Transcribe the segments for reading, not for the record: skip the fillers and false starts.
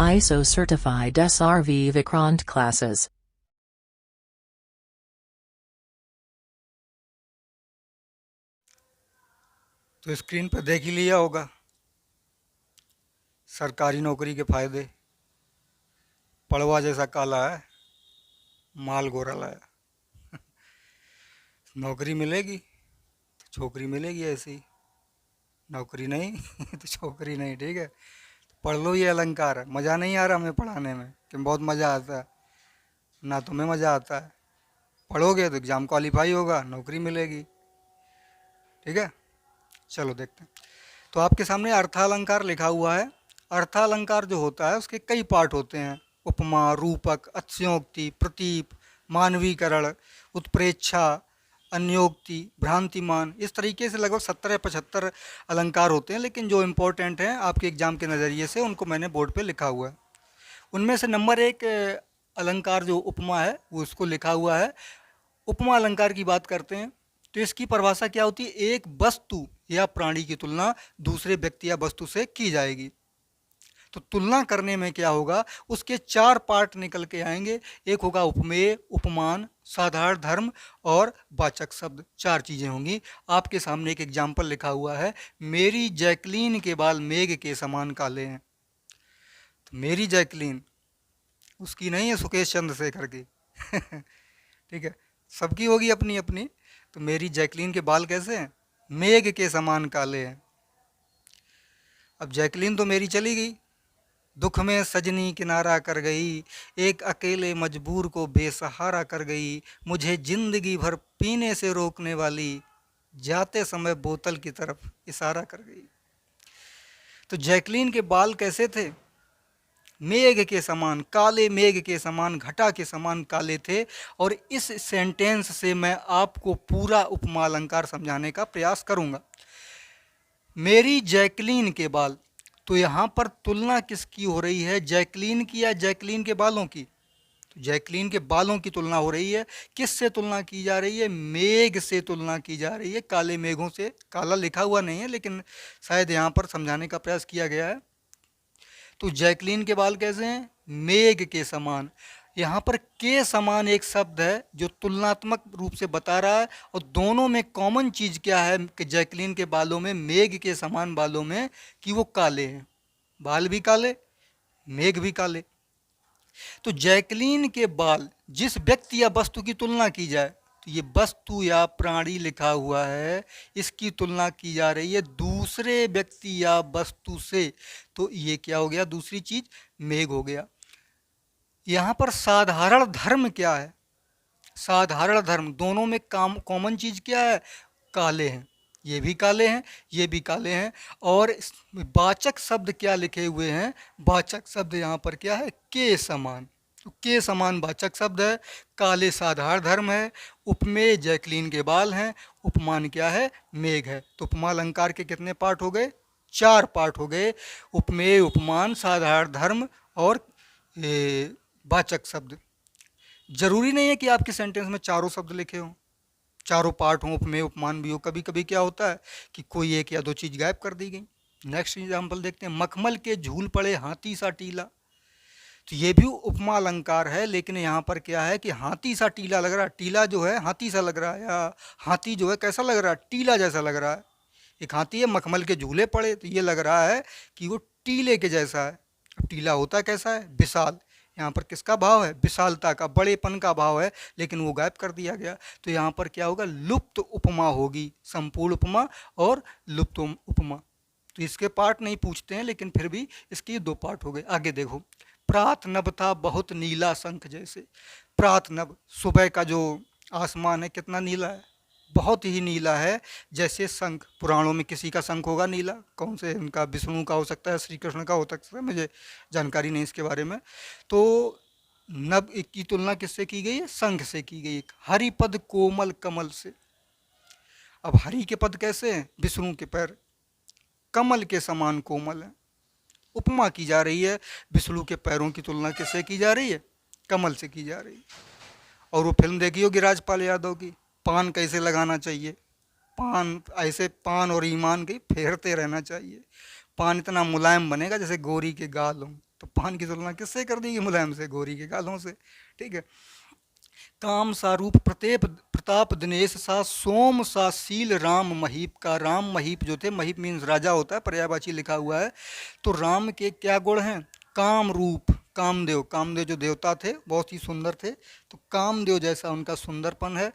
ISO certified SRV Vikrant classes. तो screen पर देख ही लिया होगा सरकारी नौकरी के फायदे। पड़वा जैसा काला है, माल गोरा लाया। नौकरी मिलेगी तो छोकरी मिलेगी ऐसी, नौकरी नहीं तो छोकरी नहीं। ठीक है, पढ़ लो ये अलंकार। मज़ा नहीं आ रहा हमें पढ़ाने में कि बहुत मज़ा आता है? ना तुम्हें मज़ा आता है। पढ़ोगे तो एग्ज़ाम क्वालिफाई होगा, नौकरी मिलेगी। ठीक है, चलो देखते हैं। तो आपके सामने अर्थालंकार लिखा हुआ है। अर्थालंकार जो होता है उसके कई पार्ट होते हैं। उपमा, रूपक, अतिशयोक्ति, प्रतीप, मानवीकरण, उत्प्रेक्षा, अन्योक्ति, भ्रांतिमान, इस तरीके से लगभग 70 या 75 अलंकार होते हैं। लेकिन जो इम्पोर्टेंट हैं आपके एग्जाम के नज़रिए से, उनको मैंने बोर्ड पे लिखा हुआ है। उनमें से नंबर 1 अलंकार जो उपमा है वो उसको लिखा हुआ है। उपमा अलंकार की बात करते हैं तो इसकी परिभाषा क्या होती है? एक वस्तु या प्राणी की तुलना दूसरे व्यक्ति या वस्तु से की जाएगी। तो तुलना करने में क्या होगा, उसके 4 पार्ट निकल के आएंगे। एक होगा उपमेय, उपमान, साधारण धर्म और वाचक शब्द। 4 चीजें होंगी। आपके सामने एक एग्जाम्पल लिखा हुआ है, मेरी जैकलीन के बाल मेघ के समान काले हैं। तो मेरी जैकलीन उसकी नहीं है, सुकेश चंद्रशेखर की। ठीक है, सबकी होगी अपनी अपनी। तो मेरी जैकलीन के बाल कैसे हैं? मेघ के समान काले हैं। अब जैकलीन तो मेरी चली गई, दुख में सजनी किनारा कर गई, एक अकेले मजबूर को बेसहारा कर गई, मुझे जिंदगी भर पीने से रोकने वाली, जाते समय बोतल की तरफ इशारा कर गई। तो जैकलीन के बाल कैसे थे? मेघ के समान काले, मेघ के समान, घटा के समान काले थे। और इस सेंटेंस से मैं आपको पूरा उपमा अलंकार समझाने का प्रयास करूंगा। मेरी जैकलीन के बाल, तो यहाँ पर तुलना किसकी हो रही है? जैकलीन की या जैकलीन के बालों की? तो जैकलीन के बालों की तुलना हो रही है। किससे तुलना की जा रही है? मेघ से तुलना की जा रही है, काले मेघों से। काला लिखा हुआ नहीं है लेकिन शायद यहाँ पर समझाने का प्रयास किया गया है। तो जैकलीन के बाल कैसे हैं? मेघ के समान। यहाँ पर के समान एक शब्द है जो तुलनात्मक रूप से बता रहा है। और दोनों में कॉमन चीज क्या है कि जैकलीन के बालों में, मेघ के समान बालों में, कि वो काले हैं। बाल भी काले, मेघ भी काले। तो जैकलीन के बाल, जिस व्यक्ति या वस्तु की तुलना की जाए, तो ये वस्तु या प्राणी लिखा हुआ है, इसकी तुलना की जा रही है दूसरे व्यक्ति या वस्तु से। तो ये क्या हो गया? दूसरी चीज मेघ हो गया। यहाँ पर साधारण धर्म क्या है? साधारण धर्म, दोनों में कॉमन चीज क्या है? काले हैं। ये भी काले हैं, ये भी काले हैं। और वाचक शब्द क्या लिखे हुए हैं? वाचक शब्द यहाँ पर क्या है? के समान। तो के समान वाचक शब्द है। काले साधारण धर्म है। उपमेय जैकलीन के बाल हैं। उपमान क्या है? मेघ है। तो उपमा अलंकार के कितने पार्ट हो गए? 4 पार्ट हो गए। उपमेय, उपमान, साधारण धर्म और वाचक शब्द। जरूरी नहीं है कि आपके सेंटेंस में चारों शब्द लिखे हों, चारों पार्ट हों, उपमेय उपमान भी हो। कभी कभी क्या होता है कि कोई एक या दो चीज गायब कर दी गई। नेक्स्ट एग्जाम्पल देखते हैं, मखमल के झूल पड़े हाथी सा टीला। तो ये भी उपमा अलंकार है, लेकिन यहाँ पर क्या है कि हाथी सा टीला लग रहा है। टीला जो है हाथी सा लग रहा है, या हाथी जो है कैसा लग रहा है? टीला जैसा लग रहा है। एक हाथी है, मखमल के झूले पड़े, तो ये लग रहा है कि वो टीले के जैसा है। अब टीला होता कैसा है? विशाल। यहाँ पर किसका भाव है? विशालता का, बड़ेपन का भाव है, लेकिन वो गायब कर दिया गया। तो यहाँ पर क्या होगा? लुप्त उपमा होगी। संपूर्ण उपमा और लुप्त उपमा। तो इसके पार्ट नहीं पूछते हैं, लेकिन फिर भी इसके 2 पार्ट हो गए। आगे देखो, प्रात नभ था बहुत नीला शंख जैसे। प्रात नभ, सुबह का जो आसमान है कितना नीला है? बहुत ही नीला है। जैसे शंख, पुराणों में किसी का शंख होगा नीला? कौन से? उनका विष्णु का हो सकता है, श्री कृष्ण का हो सकता है, मुझे जानकारी नहीं इसके बारे में। तो नभ की तुलना किससे की गई है? शंख से की गई। हरिपद कोमल कमल से। अब हरि के पद कैसे हैं? विष्णु के पैर कमल के समान कोमल है। उपमा की जा रही है, विष्णु के पैरों की तुलना किससे की जा रही है? कमल से की जा रही है। और वो फिल्म देखी होगी राजपाल यादव की, पान कैसे लगाना चाहिए। पान ऐसे, पान और ईमान के फेरते रहना चाहिए। पान इतना मुलायम बनेगा जैसे गोरी के गाल हों। तो पान की तुलना किससे कर दी? मुलायम से, गोरी के गालों से। ठीक है। काम सा रूप प्रतेप प्रताप दिनेश सा, सोम सा शील राम महीप का। राम महीप जो थे, महीप मीन्स राजा होता है, पर्यायवाची लिखा हुआ है। तो राम के क्या गुण हैं? काम रूप, कामदेव, कामदेव जो देवता थे बहुत ही सुंदर थे, तो कामदेव जैसा उनका सुंदरपन है।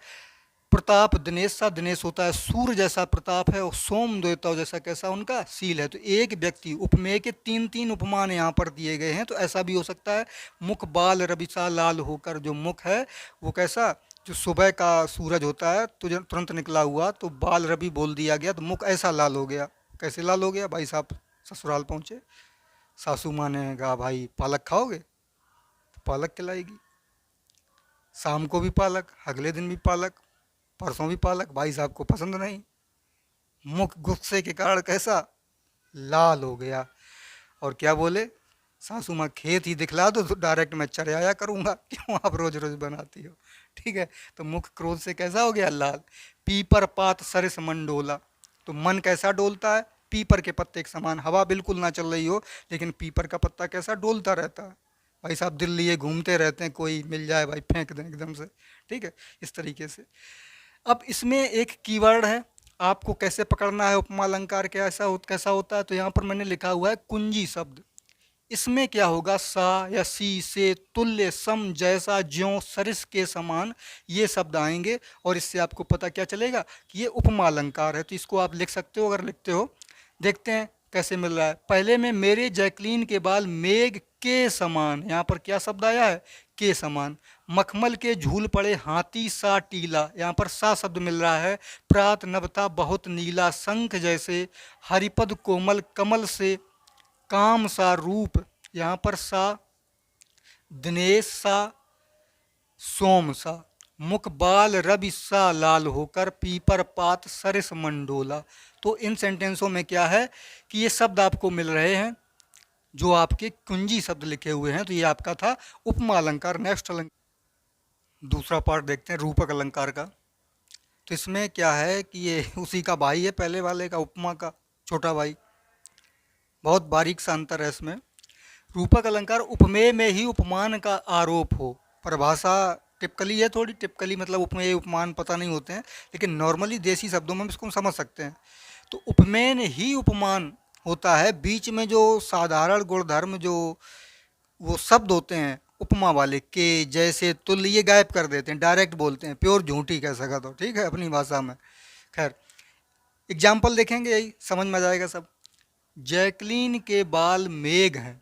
प्रताप दिनेश सा, दिनेश होता है सूर्य जैसा प्रताप है, और सोम देवता जैसा कैसा उनका शील है। तो एक व्यक्ति, उपमेय के तीन तीन उपमान यहाँ पर दिए गए हैं। तो ऐसा भी हो सकता है, मुख बाल रविसा लाल होकर, जो मुख है वो कैसा, जो सुबह का सूरज होता है तो जब तुरंत निकला हुआ, तो बाल रवि बोल दिया गया तो मुख ऐसा लाल हो गया। कैसे लाल हो गया? भाई साहब ससुराल पहुँचे, सासू माँ ने कहा भाई पालक खाओगे? तो पालक खिलाएगी, शाम को भी पालक, अगले दिन भी पालक, परसों भी पालक। भाई साहब को पसंद नहीं, मुख गुस्से के कारण कैसा, लाल हो गया। और क्या बोले? सासू माँ खेत ही दिखला दो तो डायरेक्ट मैं चले आया करूँगा, क्यों आप रोज रोज बनाती हो? ठीक है। तो मुख क्रोध से कैसा हो गया? लाल। पीपर पात सरिस मन डोला, तो मन कैसा डोलता है? पीपर के पत्ते के समान, हवा बिल्कुल ना चल रही हो लेकिन पीपर का पत्ता कैसा डोलता रहता है। भाई साहब दिल लिए घूमते रहते हैं, कोई मिल जाए भाई फेंक दें एकदम से। ठीक है, इस तरीके से। अब इसमें एक कीवर्ड है, आपको कैसे पकड़ना है उपमा अलंकार कैसा होता है। तो यहाँ पर मैंने लिखा हुआ है कुंजी शब्द। इसमें क्या होगा? सा या सी से, तुल्य, सम, जैसा, ज्यों, सरिस के समान, ये शब्द आएंगे। और इससे आपको पता क्या चलेगा कि ये उपमा अलंकार है। तो इसको आप लिख सकते हो अगर लिखते हो। देखते हैं कैसे मिल रहा है। पहले में मेरे जैकलीन के बाल मेघ के समान, यहाँ पर क्या शब्द आया है? के समान। मखमल के झूल पड़े हाथी सा टीला, यहाँ पर सा शब्द मिल रहा है। प्रात नभता बहुत नीला, शंख जैसे, हरिपद कोमल कमल से, काम सा रूप, यहाँ पर सा, दिनेश सा, सोम सा, मुख बाल रवि सा लाल होकर, पीपर पात सरिस मंडोला। तो इन सेंटेंसों में क्या है कि ये शब्द आपको मिल रहे हैं जो आपके कुंजी शब्द लिखे हुए हैं। तो ये आपका था उपमा अलंकार। नेक्स्ट अलंकार, दूसरा पार्ट देखते हैं रूपक अलंकार का। तो इसमें क्या है कि ये उसी का भाई है पहले वाले का, उपमा का छोटा भाई। बहुत बारीक सा अंतर है इसमें। रूपक अलंकार उपमेय में ही उपमान का आरोप हो। परिभाषा टिपकली है थोड़ी, टिपकली मतलब उपमेय उपमान पता नहीं होते हैं, लेकिन नॉर्मली देसी शब्दों में हम इसको समझ सकते हैं। तो उपमेय ही उपमान होता है, बीच में जो साधारण गुणधर्म जो वो शब्द होते हैं उपमा वाले, के, जैसे, तुल्य, ये गायब कर देते हैं, डायरेक्ट बोलते हैं, प्योर झूठी कह सका तो। ठीक है, अपनी भाषा में। खैर एग्जाम्पल देखेंगे, यही समझ में आ जाएगा सब। जैकलीन के बाल मेघ हैं,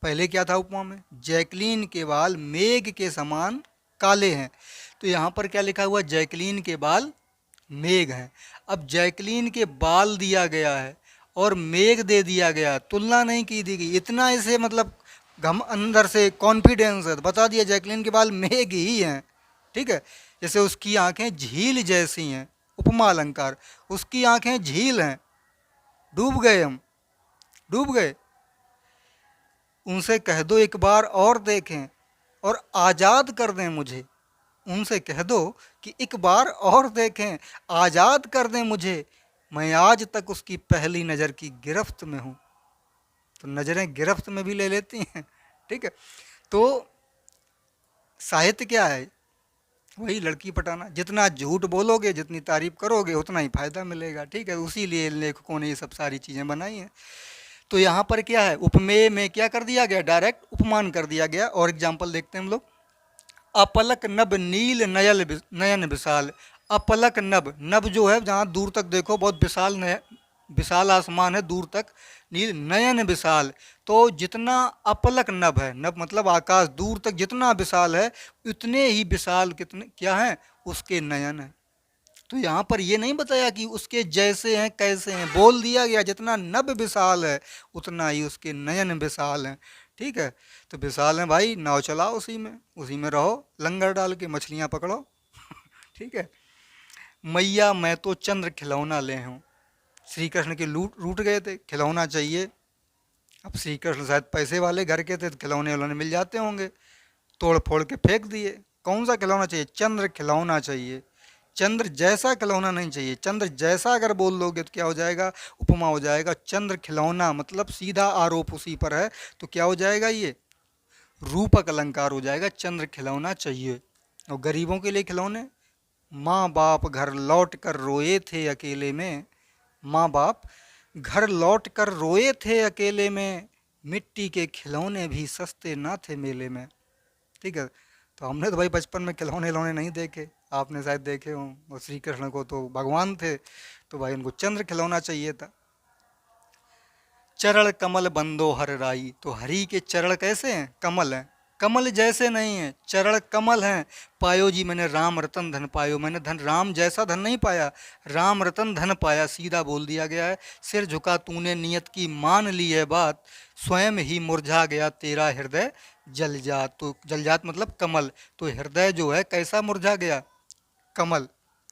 पहले क्या था उपमा में? जैकलीन के बाल मेघ के समान काले हैं। तो यहाँ पर क्या लिखा हुआ? जैकलीन के बाल मेघ हैं। अब जैकलीन के बाल दिया गया है और मेघ दे दिया गया, तुलना नहीं की दी गई। इतना इसे मतलब घम अंदर से कॉन्फिडेंस है, बता दिया जैकलीन के बाल मेघ ही हैं। ठीक है, जैसे उसकी आंखें झील जैसी हैं, उपमा अलंकार। उसकी आंखें झील हैं, डूब गए हम, डूब गए। उनसे कह दो एक बार और देखें और आज़ाद कर दें मुझे। उनसे कह दो कि एक बार और देखें, आज़ाद कर दें मुझे, मैं आज तक उसकी पहली नज़र की गिरफ्त में हूँ। तो नज़रें गिरफ्त में भी ले लेती हैं। ठीक है, तो साहित्य क्या है? वही लड़की पटाना। जितना झूठ बोलोगे, जितनी तारीफ करोगे, उतना ही फायदा मिलेगा। ठीक है, उसी लिए लेखकों ने ये सब सारी चीज़ें बनाई हैं। तो यहाँ पर क्या है? उपमेय में क्या कर दिया गया? डायरेक्ट उपमान कर दिया गया। और एग्जाम्पल देखते हैं हम लोग। अपलक नभ नील नयन विशाल। अपलक नभ, नभ जो है जहाँ दूर तक देखो बहुत विशाल विशाल आसमान है दूर तक। नील नयन विशाल, तो जितना अपलक नभ है, नभ मतलब आकाश, दूर तक जितना विशाल है उतने ही विशाल कितने क्या हैं? उसके नयन है। तो यहाँ पर ये नहीं बताया कि उसके जैसे हैं कैसे हैं, बोल दिया गया जितना नभ विशाल है उतना ही उसके नयन विशाल हैं। ठीक है, तो विशाल हैं भाई, नाव चलाओ उसी में रहो, लंगर डाल के मछलियाँ पकड़ो। ठीक है। मैया मैं तो चंद्र खिलौना ले हूँ। श्री कृष्ण के रूठ गए थे, खिलौना चाहिए। अब श्री कृष्ण शायद पैसे वाले घर के थे, तो खिलौने उन्होंने मिल जाते होंगे, तोड़ फोड़ के फेंक दिए। कौन सा खिलौना चाहिए? चंद्र खिलौना चाहिए। चंद्र जैसा खिलौना नहीं चाहिए। चंद्र जैसा अगर बोल दोगे तो क्या हो जाएगा, उपमा हो जाएगा। चंद्र खिलौना मतलब सीधा आरोप उसी पर है, तो क्या हो जाएगा, ये रूपक अलंकार हो जाएगा। चंद्र खिलौना चाहिए। और गरीबों के लिए खिलौने, माँ बाप घर लौट कर रोए थे अकेले में, माँ बाप घर लौट कर रोए थे अकेले में, मिट्टी के खिलौने भी सस्ते ना थे मेले में। ठीक है, तो हमने तो भाई बचपन में खिलौने खिलौने नहीं देखे, आपने शायद देखे हों। और श्री कृष्ण को तो भगवान थे, तो भाई उनको चंद्र खिलौना चाहिए था। चरण कमल बंदो हर राई, तो हरि के चरण कैसे हैं, कमल हैं, कमल जैसे नहीं है, चरण कमल हैं। पायो जी मैंने राम रतन धन पायो, मैंने धन राम जैसा धन नहीं पाया, राम रतन धन पाया, सीधा बोल दिया गया है। सिर झुका तूने नियत की मान ली है बात, स्वयं ही मुरझा गया तेरा हृदय जल जात। तो जल जात मतलब कमल, तो हृदय जो है कैसा मुरझा गया, कमल,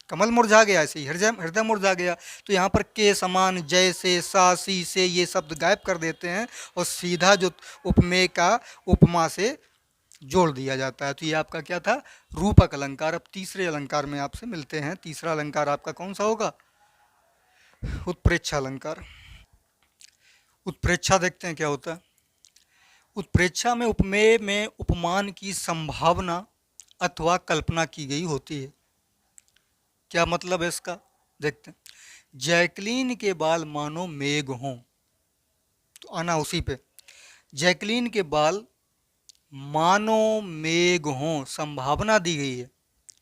कमल मुरझा गया, ऐसे ही हृदय हृदय मुरझा गया। तो यहाँ पर के समान, जैसे, सा, सी से ये शब्द गायब कर देते हैं और सीधा जो उपमेय का उपमा से जोड़ दिया जाता है। तो ये आपका क्या था, रूपक अलंकार। अब तीसरे अलंकार में आपसे मिलते हैं। तीसरा अलंकार आपका कौन सा होगा, उत्प्रेक्षा अलंकार। उत्प्रेक्षा देखते हैं क्या होता है। उत्प्रेक्षा में उपमेय में उपमान की संभावना अथवा कल्पना की गई होती है। क्या मतलब है इसका, देखते हैं। जैकलीन के बाल मानो मेघ हों, तो आना उसी पे। जैकलीन के बाल मानो मेघ हों, संभावना दी गई है,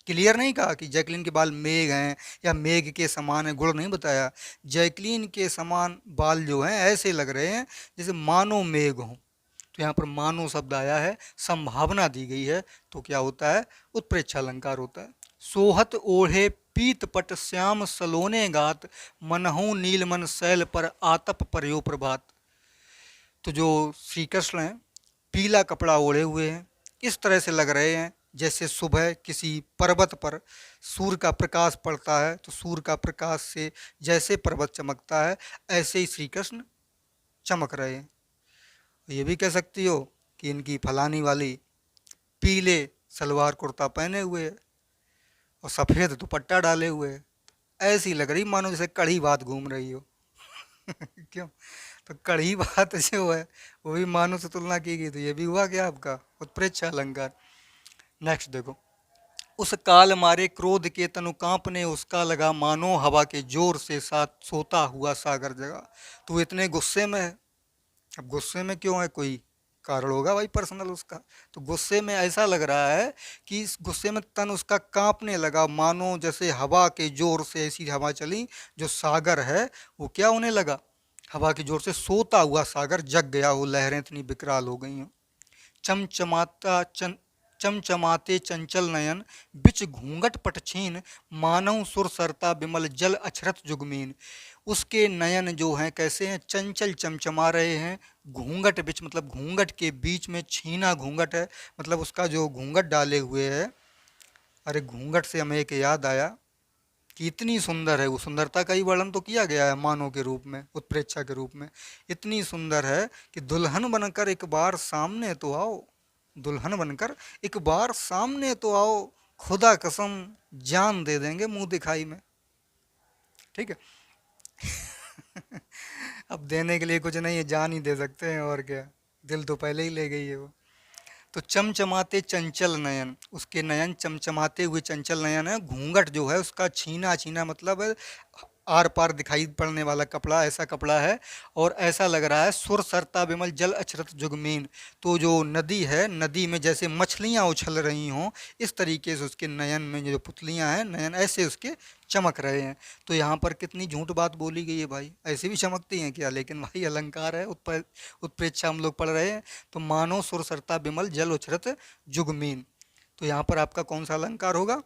क्लियर नहीं कहा कि जैकलीन के बाल मेघ हैं या मेघ के समान है, गुण नहीं बताया। जैकलीन के समान बाल जो हैं ऐसे लग रहे हैं जैसे मानो मेघ हों, तो यहाँ पर मानो शब्द आया है, संभावना दी गई है, तो क्या होता है, उत्प्रेक्षा अलंकार होता है। सोहत ओढ़े पीत पट श्याम सलोने गात, मनहु नीलमन शैल पर आतप पर्यो प्रभात। तो जो श्री कृष्ण हैं पीला कपड़ा ओढ़े हुए हैं, इस तरह से लग रहे हैं जैसे सुबह किसी पर्वत पर सूर्य का प्रकाश पड़ता है, तो सूर्य का प्रकाश से जैसे पर्वत चमकता है ऐसे ही श्री कृष्ण चमक रहे हैं। ये भी कह सकती हो कि इनकी फलानी वाली पीले सलवार कुर्ता पहने हुए है और सफ़ेद दुपट्टा डाले हुए है, ऐसी लग रही मानो जैसे कड़ी बात घूम रही हो। क्यों, तो कड़ी बात जो है वो भी मानो से तुलना की गई, तो ये भी हुआ क्या आपका उत्प्रेक्षा अलंकार। नेक्स्ट देखो, उस काल मारे क्रोध के तनु कांपने उसका लगा, मानो हवा के जोर से साथ सोता हुआ सागर जगा। तो वो इतने गुस्से में है। अब गुस्से में क्यों है, कोई कारण होगा भाई पर्सनल उसका। तो गुस्से में ऐसा लग रहा है कि इस गुस्से में तन उसका कांपने लगा, मानो जैसे हवा के जोर से ऐसी हवा चली, जो सागर है वो क्या होने लगा, हवा के जोर से सोता हुआ सागर जग गया, वो लहरें इतनी विकराल हो गई हैं। चमचमाता चमचमाते चंचल नयन, बिच घूंघट पटछीन, मानव सुर सरता विमल जल अछरत जुगमीन। उसके नयन जो हैं कैसे हैं, चंचल चमचमा रहे हैं, घूंघट बिच मतलब घूंघट के बीच में छीना घूंघट है, मतलब उसका जो घूंघट डाले हुए है। अरे घूंघट से हमें एक याद आया कि इतनी सुंदर है, वो सुंदरता का ही वर्णन तो किया गया है मानव के रूप में, उत्प्रेक्षा के रूप में। इतनी सुंदर है कि दुल्हन बनकर एक बार सामने तो आओ, दुल्हन बनकर एक बार सामने तो आओ, खुदा कसम जान दे देंगे मुंह दिखाई में। ठीक है। अब देने के लिए कुछ नहीं है, जान ही दे सकते हैं, और क्या, दिल तो पहले ही ले गई है वो। तो चमचमाते चंचल नयन, उसके नयन चमचमाते हुए चंचल नयन है। घूंघट जो है उसका छीना छीना मतलब है आर पार दिखाई पड़ने वाला कपड़ा, ऐसा कपड़ा है। और ऐसा लग रहा है सुर सरता विमल जल अछरत जुगमीन, तो जो नदी है, नदी में जैसे मछलियाँ उछल रही हों, इस तरीके से उसके नयन में जो पुतलियाँ हैं, नयन ऐसे उसके चमक रहे हैं। तो यहाँ पर कितनी झूठ बात बोली गई है भाई, ऐसे भी चमकती हैं क्या, लेकिन भाई अलंकार है, उत्प्रेक्षा हम लोग पढ़ रहे हैं। तो मानो सुर सरता विमल जल उछरत जुगमीन, तो यहाँ पर आपका कौन सा अलंकार होगा,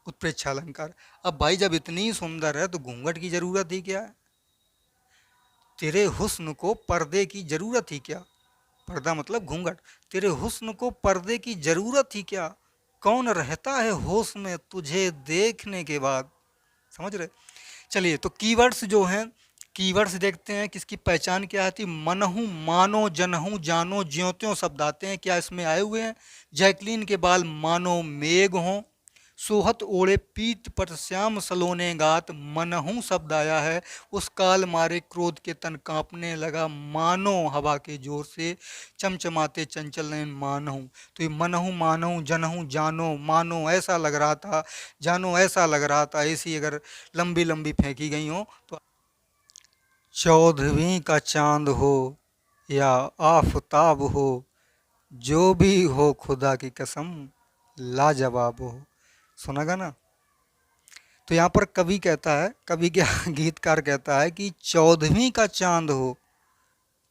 उत्प्रेक्षा अलंकार। अब भाई जब इतनी सुंदर है तो घूंघट की जरूरत ही क्या है, तेरे हुस्न को पर्दे की जरूरत ही क्या, पर्दा मतलब घूंघट, तेरे हुस्न को पर्दे की जरूरत ही क्या, कौन रहता है होश में तुझे देखने के बाद। समझ रहे। चलिए, तो कीवर्ड्स जो हैं, कीवर्ड्स देखते हैं किसकी पहचान क्या आती। मनहू, मानो, जनहू, जानो, ज्यों त्यों शब्द आते हैं, क्या इसमें आए हुए हैं। जैकलीन के बाल मानो मेघ हों, सोहत ओढ़े पीत पट श्याम सलोने गात, मनहूं शब्द आया है उस काल मारे क्रोध के तन कांपने लगा, मानो हवा के जोर से चमचमाते चंचल नयन मानहूं। तो ये मनहूं मानहूं जनहूं जानो मानो ऐसा लग रहा था, जानो ऐसा लग रहा था, ऐसी अगर लंबी लंबी फेंकी गई हो तो 14वीं का चांद हो या आफताब हो, जो भी हो खुदा की कसम लाजवाब हो। सुना गाना? तो यहाँ पर कवि कहता है, कवि क्या गीतकार कहता है कि 14वीं का चांद हो,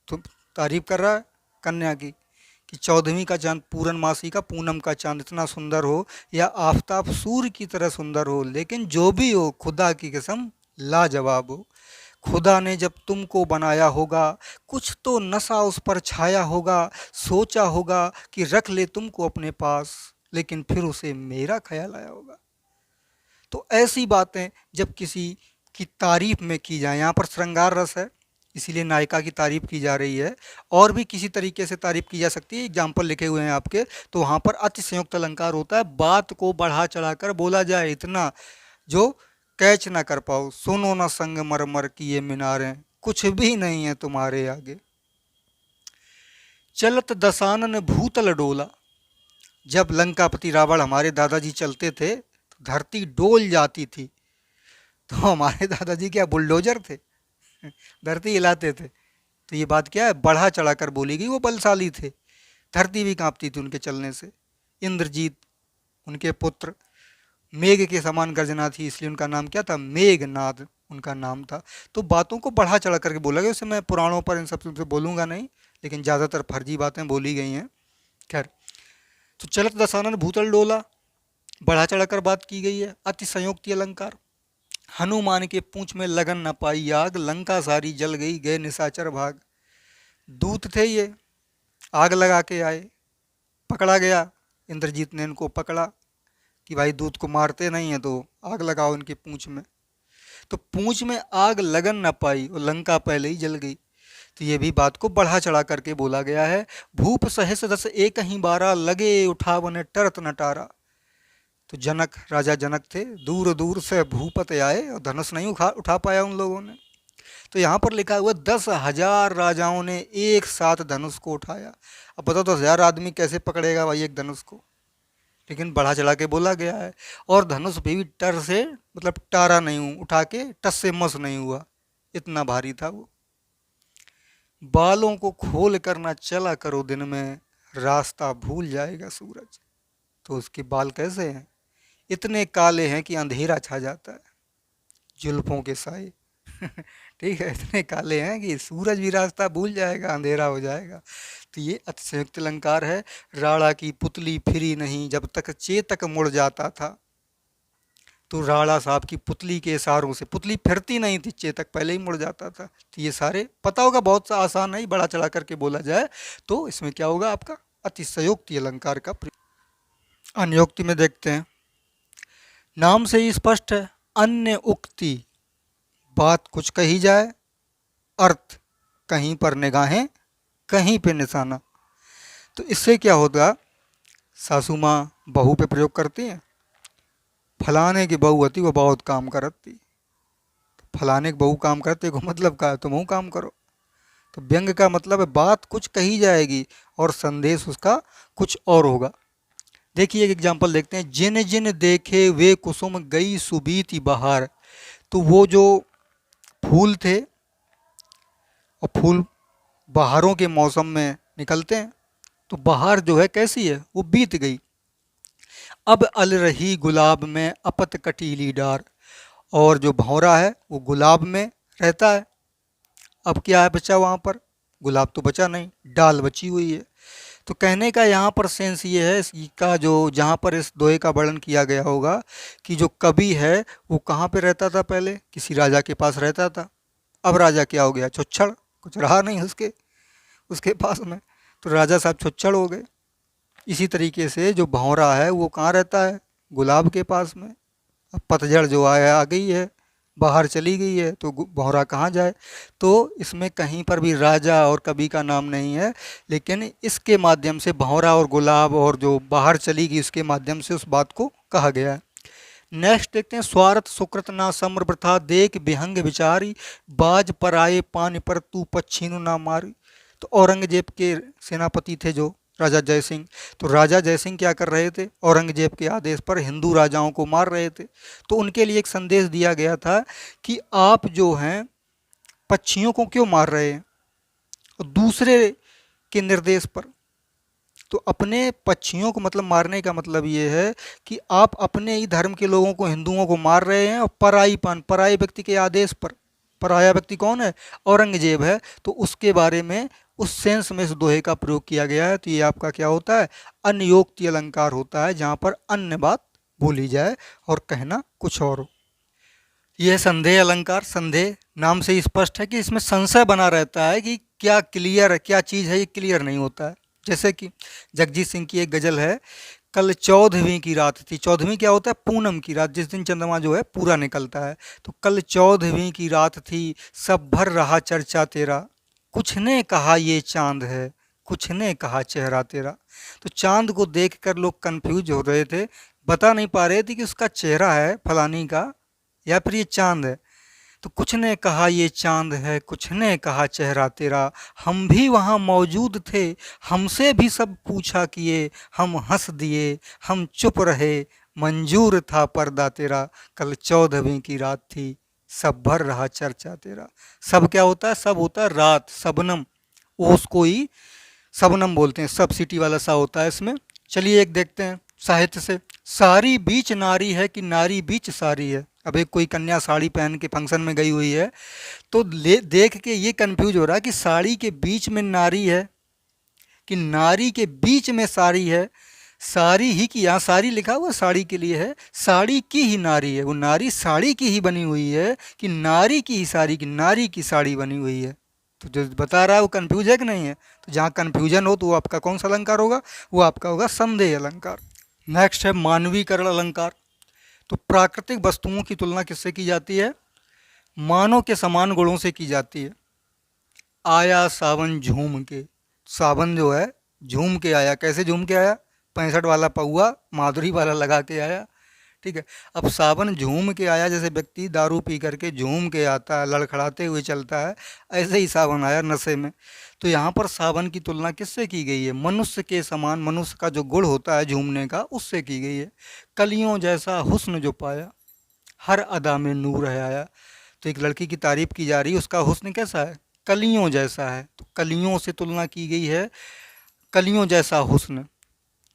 तो तारीफ कर रहा है कन्या की कि 14वीं का चांद पूर्णमासी का पूनम का चांद इतना सुंदर हो या आफताब सूर्य की तरह सुंदर हो, लेकिन जो भी हो खुदा की कसम लाजवाब हो। खुदा ने जब तुमको बनाया होगा, कुछ तो नशा उस पर छाया होगा, सोचा होगा कि रख ले तुमको अपने पास, लेकिन फिर उसे मेरा ख्याल आया होगा। तो ऐसी बातें जब किसी की तारीफ में की जाए, यहाँ पर श्रृंगार रस है इसीलिए नायिका की तारीफ की जा रही है, और भी किसी तरीके से तारीफ की जा सकती है, एग्जाम्पल लिखे हुए हैं आपके, तो वहाँ पर अति संयुक्त अलंकार होता है, बात को बढ़ा चढ़ाकर बोला जाए इतना जो कैच ना कर पाओ। सुनो ना संग मरमर की ये मीनारें, कुछ भी नहीं है तुम्हारे आगे। चलत दसानन भूतल डोला, जब लंकापति रावण हमारे दादाजी चलते थे तो धरती डोल जाती थी। तो हमारे दादाजी क्या बुलडोजर थे? धरती हिलाते थे। तो ये बात क्या है, बढ़ा चढ़ा कर बोली गई, वो बलशाली थे, धरती भी कांपती थी उनके चलने से। इंद्रजीत उनके पुत्र, मेघ के समान गर्जना थी, इसलिए उनका नाम क्या था, मेघनाद उनका नाम था। तो बातों को बढ़ा चढ़ा करके बोला गया। उससे मैं पुराणों पर इन सब से बोलूँगा नहीं, लेकिन ज़्यादातर फर्जी बातें बोली गई हैं। खैर, तो चलत दसानन भूतल डोला, बढ़ा चढ़ा कर बात की गई है। अति संयोक्ति अलंकार, हनुमान के पूंछ में लगन न पाई आग, लंका सारी जल गई गए निशाचर भाग। दूत थे ये, आग लगा के आए, पकड़ा गया, इंद्रजीत ने इनको पकड़ा कि भाई दूत को मारते नहीं है तो आग लगाओ इनकी पूंछ में। तो पूंछ में आग लगन न पाई और लंका पहले ही जल गई। तो ये भी बात को बढ़ा चढ़ा करके बोला गया है। भूप सहस दस एक ही बारा, लगे उठावन टरत नटारा। तो जनक, राजा जनक थे, दूर दूर से भूपत आए और धनुष नहीं उठा पाया उन लोगों ने। तो यहाँ पर लिखा हुआ 10,000 राजाओं ने एक साथ धनुष को उठाया। अब बताओ 10,000 आदमी कैसे पकड़ेगा भाई एक धनुष को, लेकिन बढ़ा चढ़ा के बोला गया है। और धनुष भी टर से मतलब टारा नहीं उठा के टस से मस नहीं हुआ, इतना भारी था वो। बालों को खोल कर ना चला करो दिन में, रास्ता भूल जाएगा सूरज। तो उसके बाल कैसे हैं, इतने काले हैं कि अंधेरा छा जाता है, जुल्फों के साए ठीक है, इतने काले हैं कि सूरज भी रास्ता भूल जाएगा, अंधेरा हो जाएगा। तो ये अतिशयोक्त अलंकार है। राणा की पुतली फिरी नहीं जब तक चेतक मुड़ जाता था। तो राणा साहब की पुतली के इशारों से पुतली फिरती नहीं थी, चेतक पहले ही मुड़ जाता था। तो ये सारे पता होगा, बहुत सा आसान है, बड़ा चढ़ा करके बोला जाए तो इसमें क्या होगा आपका अतिशयोक्ति अलंकार का प्रयोग। अन्योक्ति में देखते हैं, नाम से ही स्पष्ट है, अन्य उक्ति, बात कुछ कही जाए, अर्थ कहीं पर निगाहें कहीं पे निशाना। तो इससे क्या होगा, सासू माँ बहू पे प्रयोग करती हैं, फलाने की बहू होती वो बहुत काम करती, फलाने की बहू काम करते को मतलब का है तुम काम करो। तो व्यंग का मतलब है बात कुछ कही जाएगी और संदेश उसका कुछ और होगा। देखिए एक एग्जांपल देखते हैं, जिन जिन देखे वे कुसुम गई सुबीती बहार। तो वो जो फूल थे और फूल बहारों के मौसम में निकलते हैं, तो बहार जो है कैसी है, वो बीत गई। अब अल रही गुलाब में अपत कटीली डार, और जो भौरा है वो गुलाब में रहता है। अब क्या है बचा वहाँ पर, गुलाब तो बचा नहीं, डाल बची हुई है। तो कहने का यहाँ पर सेंस ये है इसका, जो जहाँ पर इस दोहे का वर्णन किया गया होगा कि जो कवि है वो कहाँ पे रहता था, पहले किसी राजा के पास रहता था। अब राजा क्या हो गया, छुच्छड़, कुछ रहा नहीं उसके पास में, तो राजा साहब छुच्छड़ हो गए। इसी तरीके से जो भौरा है वो कहाँ रहता है, गुलाब के पास में। अब पतझड़ जो आ गई है, बाहर चली गई है, तो भौरा कहाँ जाए। तो इसमें कहीं पर भी राजा और कवि का नाम नहीं है, लेकिन इसके माध्यम से भौरा और गुलाब और जो बाहर चली गई उसके माध्यम से उस बात को कहा गया है। नेक्स्ट देखते हैं, स्वार्थ सुकृत ना सम्र प्रथा देख विहंग विचारी बाज पर आए पान पर तू पच्छीनु ना मारी। तो औरंगजेब के सेनापति थे जो राजा जयसिंह, तो राजा जयसिंह क्या कर रहे थे, औरंगजेब के आदेश पर हिंदू राजाओं को मार रहे थे। तो उनके लिए एक संदेश दिया गया था कि आप जो हैं पक्षियों को क्यों मार रहे हैं, और दूसरे के निर्देश पर। तो अपने पक्षियों को मतलब मारने का मतलब ये है कि आप अपने ही धर्म के लोगों को, हिंदुओं को मार रहे हैं, और पराये व्यक्ति के आदेश पर। पराया व्यक्ति कौन है, औरंगजेब है। तो उसके बारे में उस सेंस में इस दोहे का प्रयोग किया गया है। तो ये आपका क्या होता है, अन्योक्ति अलंकार होता है, जहाँ पर अन्य बात बोली जाए और कहना कुछ और हो। यह संदेह अलंकार, संदेह नाम से स्पष्ट है कि इसमें संशय बना रहता है कि क्या क्लियर, क्या चीज़ है, ये क्लियर नहीं होता है। जैसे कि जगजीत सिंह की एक गज़ल है, कल 14वीं की रात थी। 14वीं क्या होता है, पूनम की रात, जिस दिन चंद्रमा जो है पूरा निकलता है। तो कल 14वीं की रात थी, सब भर रहा चर्चा तेरा, कुछ ने कहा ये चांद है, कुछ ने कहा चेहरा तेरा। तो चांद को देखकर लोग कंफ्यूज हो रहे थे, बता नहीं पा रहे थे कि उसका चेहरा है फलानी का या फिर ये चांद है। तो कुछ ने कहा ये चांद है, कुछ ने कहा चेहरा तेरा, हम भी वहाँ मौजूद थे, हमसे भी सब पूछा किए, हम हंस दिए, हम चुप रहे, मंजूर था पर्दा तेरा, कल 14वीं की रात थी, सब भर रहा चर्चा तेरा। सब क्या होता है, सब होता है रात, सबनम, ओस को ही सबनम बोलते हैं, सब सिटी वाला सा होता है इसमें। चलिए एक देखते हैं साहित्य से, सारी बीच नारी है कि नारी बीच सारी है। अब एक कोई कन्या साड़ी पहन के फंक्शन में गई हुई है, तो देख के ये कंफ्यूज हो रहा है कि साड़ी के बीच में नारी है कि नारी के बीच में साड़ी है। साड़ी ही की, यहाँ साड़ी लिखा हुआ साड़ी के लिए है, साड़ी की ही नारी है, वो नारी साड़ी की ही बनी हुई है कि नारी की ही साड़ी की, नारी की साड़ी बनी हुई है। तो जो बता रहा है वो कंफ्यूज है कि नहीं है। तो जहाँ कंफ्यूजन हो तो वो आपका कौन सा अलंकार होगा, वो आपका होगा संदेह अलंकार। नेक्स्ट है मानवीकरण अलंकार। तो प्राकृतिक वस्तुओं की तुलना किससे की जाती है, मानव के समान गुणों से की जाती है। आया सावन झूम के, सावन जो है झूम के आया, कैसे झूम के आया, 65 वाला पौआ माधुरी वाला लगा के आया, ठीक है। अब सावन झूम के आया, जैसे व्यक्ति दारू पी करके झूम के आता है, लड़खड़ाते हुए चलता है, ऐसे ही सावन आया नशे में। तो यहाँ पर सावन की तुलना किससे की गई है, मनुष्य के समान, मनुष्य का जो गुण होता है झूमने का, उससे की गई है। कलियों जैसा हुस्न जो पाया, हर अदा में नूर है आया। तो एक लड़की की तारीफ की जा रही है, उसका हुस्न कैसा है, कलियों जैसा है। तो कलियों से तुलना की गई है, कलियों जैसा हुस्न,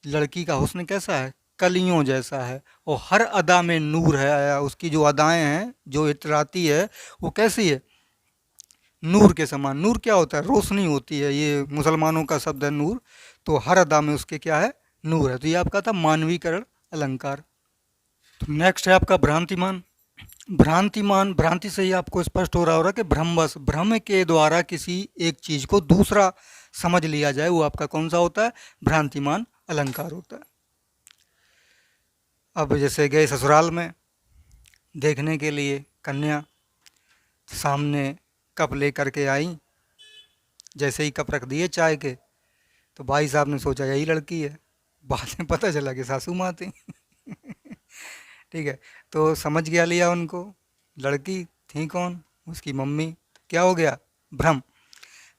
लड़की का हुस्न कैसा है, कलियों जैसा है। और हर अदा में नूर है आया, उसकी जो अदाएं हैं, जो इतराती है, वो कैसी है, नूर के समान। नूर क्या होता है, रोशनी होती है, ये मुसलमानों का शब्द है नूर। तो हर अदा में उसके क्या है, नूर है। तो ये आपका था मानवीकरण अलंकार। तो नेक्स्ट है आपका भ्रांतिमान। भ्रांतिमान, भ्रांति से ही आपको स्पष्ट हो रहा होगा कि भ्रमवश, भ्रम के द्वारा किसी एक चीज को दूसरा समझ लिया जाए, वो आपका कौन सा होता है, भ्रांतिमान अलंकार होता है। अब जैसे गए ससुराल में देखने के लिए कन्या, सामने कप लेकर के आई, जैसे ही कप रख दिए चाय के, तो भाई साहब ने सोचा यही लड़की है, बाद में पता चला कि सासू माँ थी। ठीक है, तो समझ गया लिया उनको, लड़की थी कौन, उसकी मम्मी। क्या हो गया, भ्रम।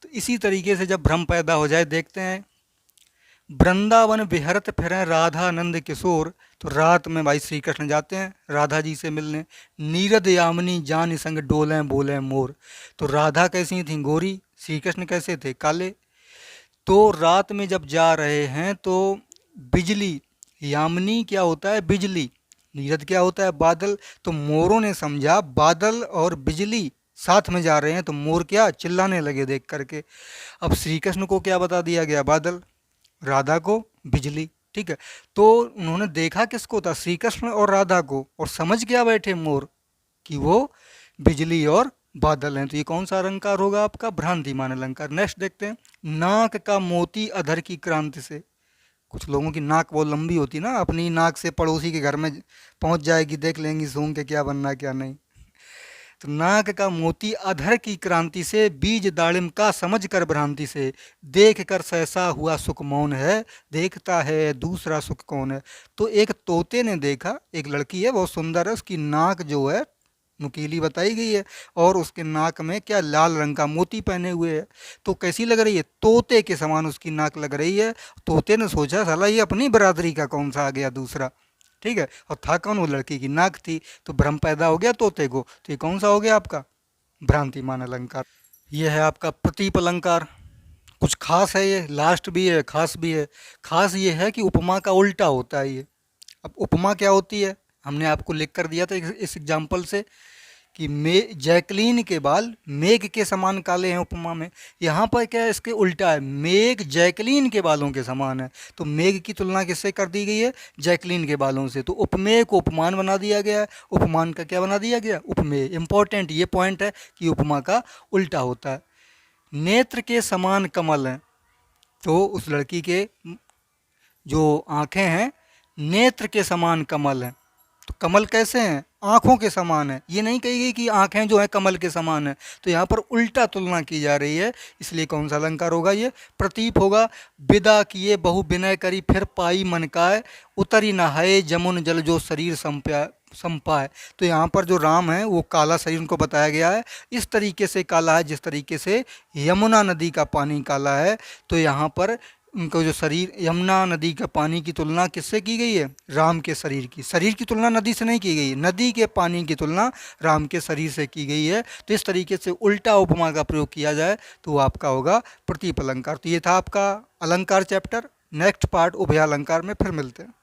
तो इसी तरीके से जब भ्रम पैदा हो जाए, देखते हैं, वृंदावन विहरत फिरें राधा नंद किशोर। तो रात में भाई श्री कृष्ण जाते हैं राधा जी से मिलने, नीरद यामिनी जान संग डोलें बोलें मोर। तो राधा कैसी थी, गोरी, श्री कृष्ण कैसे थे, काले। तो रात में जब जा रहे हैं तो बिजली, यामिनी क्या होता है, बिजली, नीरद क्या होता है, बादल। तो मोरों ने समझा बादल और बिजली साथ में जा रहे हैं, तो मोर क्या चिल्लाने लगे देख करके। अब श्री कृष्ण को क्या बता दिया गया, बादल, राधा को बिजली, ठीक है। तो उन्होंने देखा किसको था, श्री कृष्ण और राधा को, और समझ क्या बैठे मोर कि वो बिजली और बादल हैं। तो ये कौन सा अलंकार होगा आपका, भ्रांतिमान अलंकार। नेक्स्ट देखते हैं, नाक का मोती अधर की क्रांति से। कुछ लोगों की नाक बहुत लंबी होती ना, अपनी नाक से पड़ोसी के घर में पहुंच जाएगी, देख लेंगी सूंघ के क्या बनना क्या नहीं। तो नाक का मोती अधर की क्रांति से, बीज दाड़िम का समझ कर भ्रांति से, देख कर सहसा हुआ सुख मौन है, देखता है दूसरा सुख कौन है। तो एक तोते ने देखा, एक लड़की है बहुत सुंदर है, उसकी नाक जो है नुकीली बताई गई है और उसके नाक में क्या लाल रंग का मोती पहने हुए है। तो कैसी लग रही है? तोते के समान उसकी नाक लग रही है। तोते ने सोचा साला ये अपनी बरादरी का कौन सा आ गया दूसरा, ठीक है। और था कौन? वो लड़की की नाक थी। तो भ्रम पैदा हो गया तोते को। तो ये कौन सा हो गया आपका? भ्रांतिमान अलंकार। ये है आपका प्रतीप अलंकार। कुछ खास है, ये लास्ट भी है खास भी है। खास ये है कि उपमा का उल्टा होता है ये। अब उपमा क्या होती है? हमने आपको लिख कर दिया था इस एग्जाम्पल से कि जैकलीन के बाल मेघ के समान काले हैं उपमा में। यहाँ पर क्या है? इसके उल्टा है, मेघ जैकलीन के बालों के समान है। तो मेघ की तुलना किससे कर दी गई है? जैकलीन के बालों से। तो उपमेय को उपमान बना दिया गया है। उपमान का क्या बना दिया गया? उपमेय। इंपॉर्टेंट ये पॉइंट है कि उपमा का उल्टा होता है। नेत्र के समान कमल हैं, तो उस लड़की के जो आंखें हैं नेत्र के समान कमल हैं। तो कमल कैसे हैं? आंखों के समान है। ये नहीं कही गई कि आंखें जो है कमल के समान है। तो यहाँ पर उल्टा तुलना की जा रही है, इसलिए कौन सा अलंकार होगा? ये प्रतीप होगा। विदा किए बहु विनय करी, फिर पाई मन काय, उतरी नहाए जमुन जल जो शरीर संपाए। तो यहाँ पर जो राम है वो काला शरीर उनको बताया गया है, इस तरीके से काला है जिस तरीके से यमुना नदी का पानी काला है। तो यहाँ पर उनका जो शरीर, यमुना नदी का पानी की तुलना किससे की गई है? राम के शरीर की। शरीर की तुलना नदी से नहीं की गई, नदी के पानी की तुलना राम के शरीर से की गई है। तो इस तरीके से उल्टा उपमा का प्रयोग किया जाए तो वो आपका होगा प्रतीप अलंकार। तो ये था आपका अलंकार चैप्टर। नेक्स्ट पार्ट उभयालंकार में फिर मिलते हैं।